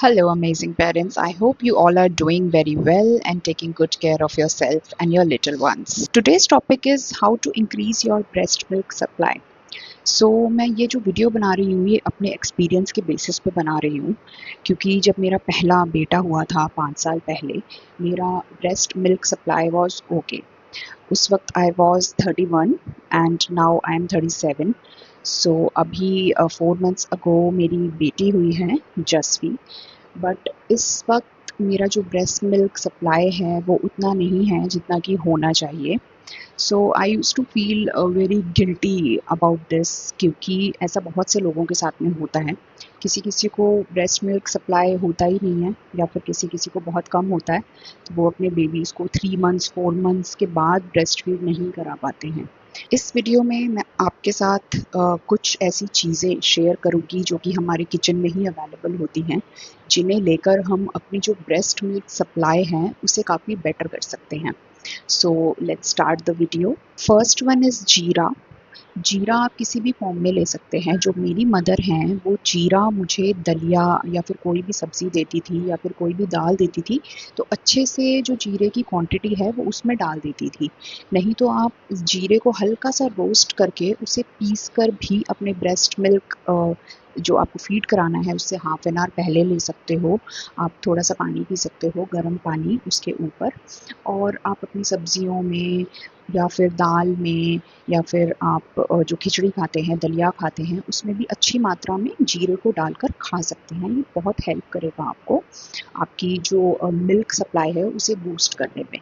Hello, amazing parents. I hope you all are doing very well and taking good care of yourself and your little ones. Today's topic is how to increase your breast milk supply. मैं ये जो video बना रही हूँ ये अपने experience के basis पे बना रही हूँ क्योंकि जब मेरा पहला बेटा हुआ था 5 साल पहले मेरा breast milk supply was okay. उस वक्त I was 31 and now I am 37। अभी 4 मंथ्स अगो मेरी बेटी हुई है जसवी। बट इस वक्त मेरा जो ब्रेस्ट मिल्क सप्लाई है वो उतना नहीं है जितना कि होना चाहिए। I use to feel very guilty about this क्योंकि ऐसा बहुत से लोगों के साथ में होता है। किसी किसी को ब्रेस्ट मिल्क सप्लाई होता ही नहीं है या फिर किसी किसी को बहुत कम होता है, तो वो अपने बेबीज़ को 3 मंथ्स 4 मंथ्स के बाद ब्रेस्ट फीड नहीं करा पाते हैं। इस वीडियो में मैं आपके साथ कुछ ऐसी चीज़ें शेयर करूँगी जो कि हमारे किचन में ही अवेलेबल होती हैं, जिन्हें लेकर हम अपनी जो ब्रेस्ट मिल्क सप्लाई है उसे काफ़ी बेटर कर सकते हैं। Let's start the video. First one is जीरा। जीरा आप किसी भी फॉर्म में ले सकते हैं। जो मेरी मदर हैं वो जीरा मुझे दलिया या फिर कोई भी सब्ज़ी देती थी या फिर कोई भी दाल देती थी, तो अच्छे से जो जीरे की क्वांटिटी है वो उसमें डाल देती थी। नहीं तो आप जीरे को हल्का सा रोस्ट करके उसे पीस कर भी अपने ब्रेस्ट मिल्क जो आपको फीड कराना है उससे हाफ एन आवर पहले ले सकते हो। आप थोड़ा सा पानी पी सकते हो, गर्म पानी उसके ऊपर, और आप अपनी सब्जियों में या फिर दाल में या फिर आप जो खिचड़ी खाते हैं, दलिया खाते हैं, उसमें भी अच्छी मात्रा में जीरे को डालकर खा सकते हैं। ये बहुत हेल्प करेगा आपको, आपकी जो मिल्क सप्लाई है उसे बूस्ट करने में।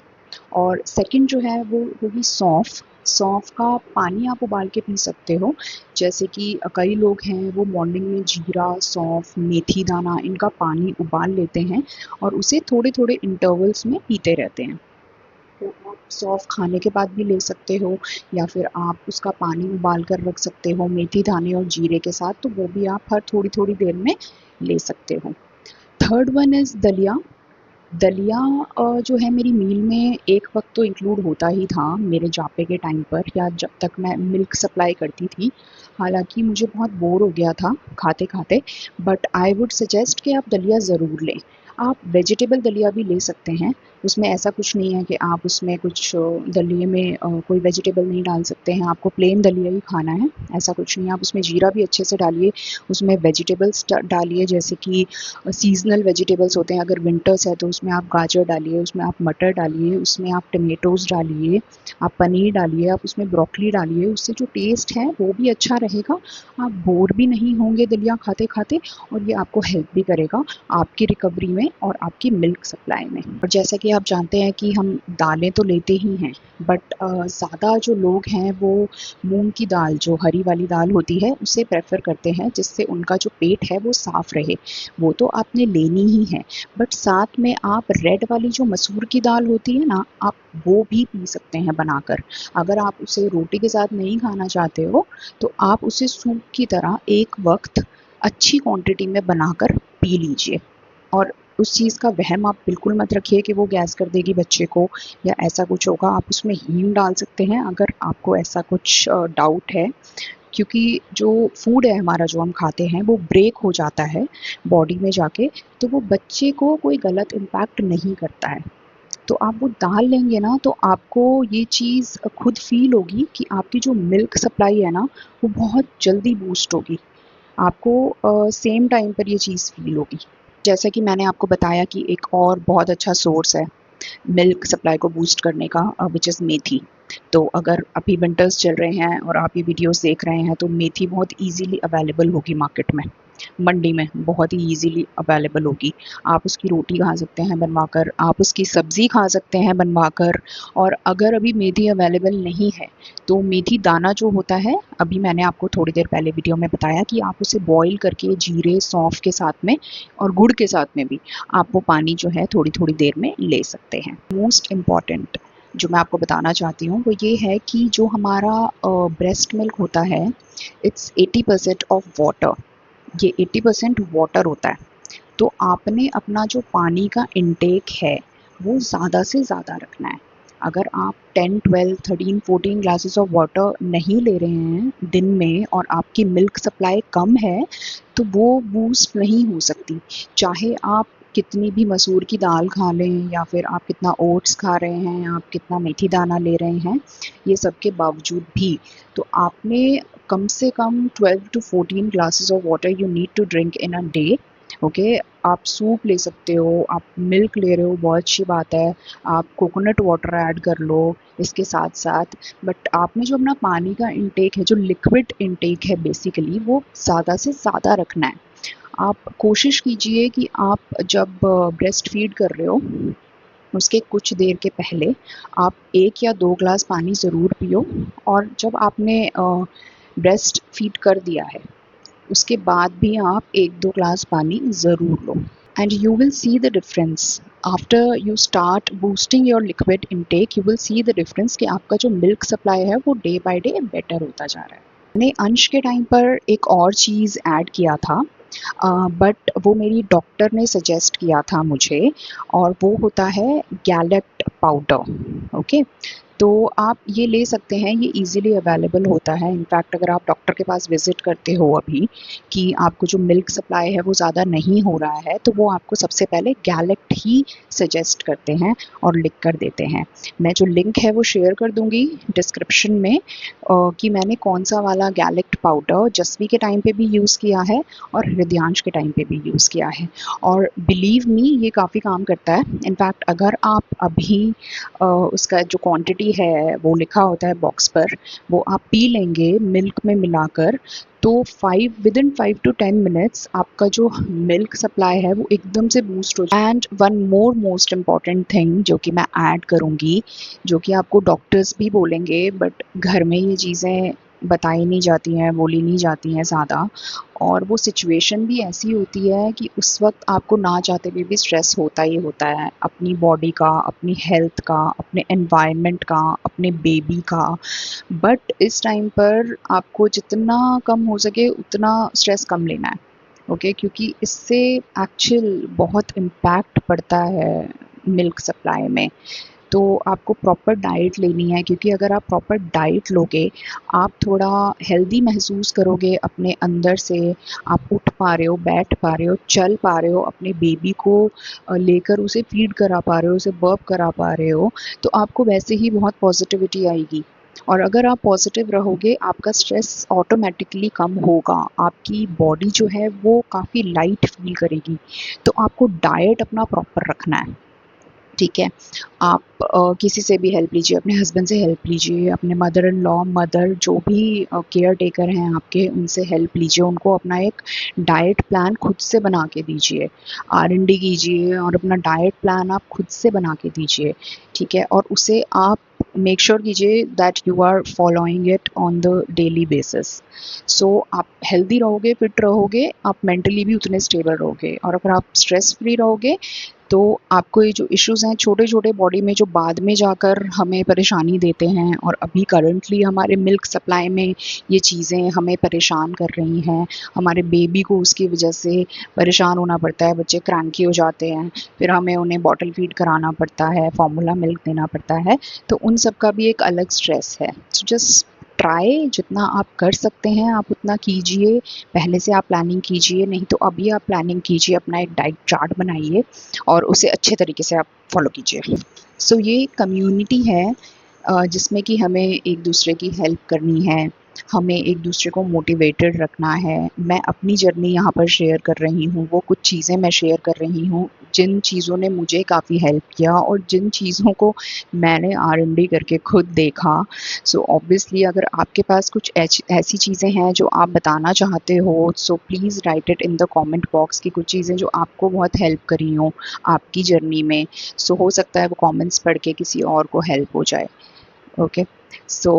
और सेकंड जो है वो होगी सौंफ। सौंफ का पानी आप उबाल के पी सकते हो। जैसे कि कई लोग हैं वो मॉर्निंग में जीरा, सौंफ, मेथी दाना इनका पानी उबाल लेते हैं और उसे थोड़े-थोड़े इंटरवल्स में पीते रहते हैं। तो आप सौंफ खाने के बाद भी ले सकते हो या फिर आप उसका पानी उबाल कर रख सकते हो मेथी दाने और जीरे के साथ, तो वो भी आप हर थोड़ी-थोड़ी देर में ले सकते हो। थर्ड वन इज़ दलिया। दलिया जो है मेरी मील में एक वक्त तो इंक्लूड होता ही था मेरे जापे के टाइम पर, या जब तक मैं मिल्क सप्लाई करती थी। हालांकि मुझे बहुत बोर हो गया था खाते खाते, बट आई वुड सजेस्ट कि आप दलिया ज़रूर लें। आप वेजिटेबल दलिया भी ले सकते हैं। उसमें ऐसा कुछ नहीं है कि आप उसमें कुछ दलिए में कोई वेजिटेबल नहीं डाल सकते हैं, आपको प्लेन दलिया ही खाना है, ऐसा कुछ नहीं है। आप उसमें जीरा भी अच्छे से डालिए, उसमें वेजिटेबल्स डालिए, जैसे कि सीजनल वेजिटेबल्स होते हैं। अगर विंटर्स है तो उसमें आप गाजर डालिए, उसमें आप मटर डालिए, उसमें आप टमेटोज़ डालिए, आप पनीर डालिए, आप उसमें ब्रोकली डालिए। उससे जो टेस्ट है वो भी अच्छा रहेगा, आप बोर भी नहीं होंगे दलिया खाते खाते, और ये आपको हेल्प भी करेगा आपकी रिकवरी में और आपकी मिल्क सप्लाई में। और जैसा कि आप जानते हैं कि हम दालें तो लेते ही हैं, बट ज़्यादा जो लोग हैं वो मूंग की दाल, जो हरी वाली दाल होती है, उसे प्रेफर करते हैं, जिससे उनका जो पेट है वो साफ़ रहे। वो तो आपने लेनी ही है, बट साथ में आप रेड वाली जो मसूर की दाल होती है ना, आप वो भी पी सकते हैं बनाकर। अगर आप उसे रोटी के साथ नहीं खाना चाहते हो तो आप उसे सूप की तरह एक वक्त अच्छी क्वांटिटी में बनाकर पी लीजिए। और उस चीज़ का वहम आप बिल्कुल मत रखिए कि वो गैस कर देगी बच्चे को या ऐसा कुछ होगा। आप उसमें हींग डाल सकते हैं अगर आपको ऐसा कुछ डाउट है, क्योंकि जो फूड है हमारा जो हम खाते हैं वो ब्रेक हो जाता है बॉडी में जाके, तो वो बच्चे को कोई गलत इम्पैक्ट नहीं करता है। तो आप वो दाल लेंगे ना तो आपको ये चीज़ खुद फील होगी कि आपकी जो मिल्क सप्लाई है ना वो बहुत जल्दी बूस्ट होगी। आपको सेम टाइम पर ये चीज़ फील होगी। जैसा कि मैंने आपको बताया कि एक और बहुत अच्छा सोर्स है मिल्क सप्लाई को बूस्ट करने का, विच इज़ मेथी। तो अगर अभी विंटर्स चल रहे हैं और आप ये वीडियोस देख रहे हैं तो मेथी बहुत इजीली अवेलेबल होगी मार्केट में, मंडी में बहुत ही इजीली अवेलेबल होगी। आप उसकी रोटी खा सकते हैं बनवाकर, आप उसकी सब्ज़ी खा सकते हैं बनवाकर। और अगर अभी मेथी अवेलेबल नहीं है तो मेथी दाना जो होता है, अभी मैंने आपको थोड़ी देर पहले वीडियो में बताया कि आप उसे बॉईल करके जीरे सौंफ के साथ में और गुड़ के साथ में भी आप वो पानी जो है थोड़ी थोड़ी देर में ले सकते हैं। मोस्ट इम्पॉर्टेंट जो मैं आपको बताना चाहती हूँ वो ये है कि जो हमारा ब्रेस्ट मिल्क होता है, इट्स 80% ऑफ वाटर। ये 80% वाटर होता है। तो आपने अपना जो पानी का इनटेक है वो ज़्यादा से ज़्यादा रखना है। अगर आप 10, 12, 13, 14 ग्लासेस ऑफ वाटर नहीं ले रहे हैं दिन में और आपकी मिल्क सप्लाई कम है, तो वो बूस्ट नहीं हो सकती। चाहे आप कितनी भी मसूर की दाल खा लें या फिर आप कितना ओट्स खा रहे हैं, आप कितना मेथी दाना ले रहे हैं, ये सब के बावजूद भी तो आपने कम से कम 12 to 14 glasses of water you need to drink in a day. Okay, आप सूप ले सकते हो, आप मिल्क ले रहे हो, बहुत अच्छी बात है। आप कोकोनट वाटर ऐड कर लो इसके साथ साथ। बट आपने जो अपना पानी का इंटेक है, जो लिक्विड इंटेक है बेसिकली, वो ज़्यादा से ज़्यादा रखना है। आप कोशिश कीजिए कि आप जब ब्रेस्ट फीड कर रहे हो उसके कुछ देर के पहले आप 1 या 2 ग्लास पानी ज़रूर पियो, और जब आपने ब्रेस्ट फीड कर दिया है उसके बाद भी आप 1-2 ग्लास पानी ज़रूर लो। And you will see the difference after you start boosting your liquid intake. You will see the difference कि आपका जो मिल्क सप्लाई है वो डे बाय डे बेटर होता जा रहा है। मैंने अंश के टाइम पर एक और चीज़ ऐड किया था, बट वो मेरी डॉक्टर ने सजेस्ट किया था मुझे, और वो होता है गैलेट पाउडर। ओके, तो आप ये ले सकते हैं, ये इजीली अवेलेबल होता है। इनफैक्ट अगर आप डॉक्टर के पास विज़िट करते हो अभी कि आपको जो मिल्क सप्लाई है वो ज़्यादा नहीं हो रहा है, तो वो आपको सबसे पहले गैलेट ही सजेस्ट करते हैं और लिख कर देते हैं। मैं जो लिंक है वो शेयर कर दूँगी डिस्क्रिप्शन में, कि मैंने कौन सा वाला गैलेट पाउडर जस्वी के टाइम पे भी यूज़ किया है और हृदयांश के टाइम पे भी यूज़ किया है, और बिलीव मी ये काफ़ी काम करता है। इनफैक्ट अगर आप अभी उसका जो क्वांटिटी है वो लिखा होता है बॉक्स पर, वो आप पी लेंगे मिल्क में मिलाकर, तो विदिन 5 to 10 मिनट्स आपका जो मिल्क सप्लाई है वो एकदम से बूस्ट हो जाए। And one more most important thing जो कि मैं ऐड करूँगी, जो कि आपको डॉक्टर्स भी बोलेंगे बट घर में ये चीज़ें बताई नहीं जाती हैं, बोली नहीं जाती हैं ज़्यादा, और वो सिचुएशन भी ऐसी होती है कि उस वक्त आपको ना चाहते हुए भी स्ट्रेस होता ही होता है, अपनी बॉडी का, अपनी हेल्थ का, अपने एनवायरनमेंट का, अपने बेबी का। बट इस टाइम पर आपको जितना कम हो सके उतना स्ट्रेस कम लेना है। ओके, क्योंकि इससे एक्चुअल बहुत इम्पैक्ट पड़ता है मिल्क सप्लाई में। तो आपको प्रॉपर डाइट लेनी है, क्योंकि अगर आप प्रॉपर डाइट लोगे, आप थोड़ा हेल्दी महसूस करोगे अपने अंदर से, आप उठ पा रहे हो, बैठ पा रहे हो, चल पा रहे हो, अपने बेबी को लेकर उसे फीड करा पा रहे हो, उसे बर्प करा पा रहे हो, तो आपको वैसे ही बहुत पॉजिटिविटी आएगी। और अगर आप पॉजिटिव रहोगे, आपका स्ट्रेस ऑटोमेटिकली कम होगा, आपकी बॉडी जो है वो काफ़ी लाइट फील करेगी। तो आपको डाइट अपना प्रॉपर रखना है, ठीक है। आप किसी से भी हेल्प लीजिए, अपने हस्बैंड से हेल्प लीजिए, अपने मदर इन लॉ, मदर जो भी केयर टेकर हैं आपके, उनसे हेल्प लीजिए। उनको अपना एक डाइट प्लान खुद से बना के दीजिए, R&D कीजिए और अपना डाइट प्लान आप खुद से बना के दीजिए, ठीक है। और उसे आप मेक श्योर कीजिए that you are following it on the daily basis. So आप हेल्दी रहोगे, फिट रहोगे, आप मेंटली भी उतने स्टेबल रहोगे, और अगर आप स्ट्रेस फ्री रहोगे तो आपको ये जो इश्यूज़ हैं छोटे छोटे बॉडी में, जो बाद में जाकर हमें परेशानी देते हैं, और अभी करंटली हमारे मिल्क सप्लाई में ये चीज़ें हमें परेशान कर रही हैं, हमारे बेबी को उसकी वजह से परेशान होना पड़ता है, बच्चे क्रैंकी हो जाते हैं, फिर हमें उन्हें बॉटल फीड कराना पड़ता है, फार्मूला मिल्क देना पड़ता है, तो उन सब का भी एक अलग स्ट्रेस है। सो जस्ट ट्राई, जितना आप कर सकते हैं आप उतना कीजिए। पहले से आप प्लानिंग कीजिए, नहीं तो अभी आप प्लानिंग कीजिए, अपना एक डाइट चार्ट बनाइए और उसे अच्छे तरीके से आप फॉलो कीजिए। सो ये कम्युनिटी है जिसमें कि हमें एक दूसरे की हेल्प करनी है, हमें एक दूसरे को मोटिवेटेड रखना है। मैं अपनी जर्नी यहाँ पर शेयर कर रही हूँ, वो कुछ चीज़ें मैं शेयर कर रही हूँ जिन चीज़ों ने मुझे काफ़ी हेल्प किया और जिन चीज़ों को मैंने R&D करके खुद देखा। सो ऑब्वियसली अगर आपके पास कुछ ऐसी चीज़ें हैं जो आप बताना चाहते हो, so please write it in the comment box, की कुछ चीज़ें जो आपको बहुत हेल्प करी हों आपकी जर्नी में। सो हो सकता है वो कमेंट्स पढ़ के किसी और को हेल्प हो जाए। Okay, so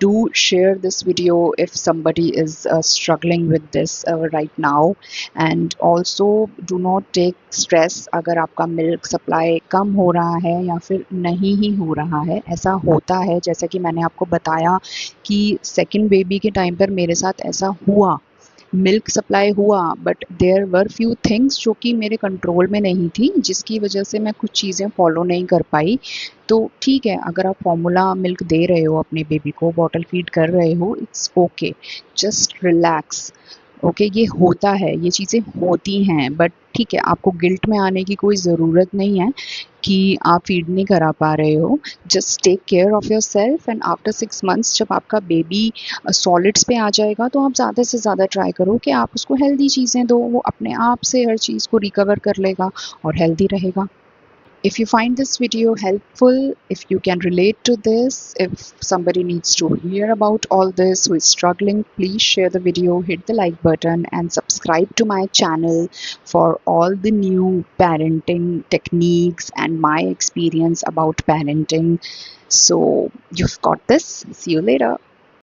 do share this video if somebody is struggling with this right now, and also do not take stress अगर आपका मिल्क सप्लाई कम हो रहा है या फिर नहीं ही हो रहा है। ऐसा होता है, जैसा कि मैंने आपको बताया कि सेकंड बेबी के टाइम पर मेरे साथ ऐसा हुआ मिल्क सप्लाई हुआ, but there were few things जो कि मेरे कंट्रोल में नहीं थी, जिसकी वजह से मैं कुछ चीज़ें फॉलो नहीं कर पाई। तो ठीक है, अगर आप फॉर्मूला मिल्क दे रहे हो अपने बेबी को, बॉटल फीड कर रहे हो, it's okay, just relax. Okay, ये होता है, ये चीज़ें होती हैं, बट ठीक है, आपको गिल्ट में आने की कोई ज़रूरत नहीं है कि आप फीड नहीं करा पा रहे हो। Just take care of yourself, and after 6 months जब आपका बेबी सॉलिड्स पे आ जाएगा, तो आप ज़्यादा से ज़्यादा ट्राई करो कि आप उसको हेल्दी चीज़ें दो, वो अपने आप से हर चीज़ को रिकवर कर लेगा और हेल्दी रहेगा। If you find this video helpful, if you can relate to this, if somebody needs to hear about all this who is struggling, please share the video, hit the like button, and subscribe to my channel for all the new parenting techniques and my experience about parenting. So, you've got this. See you later.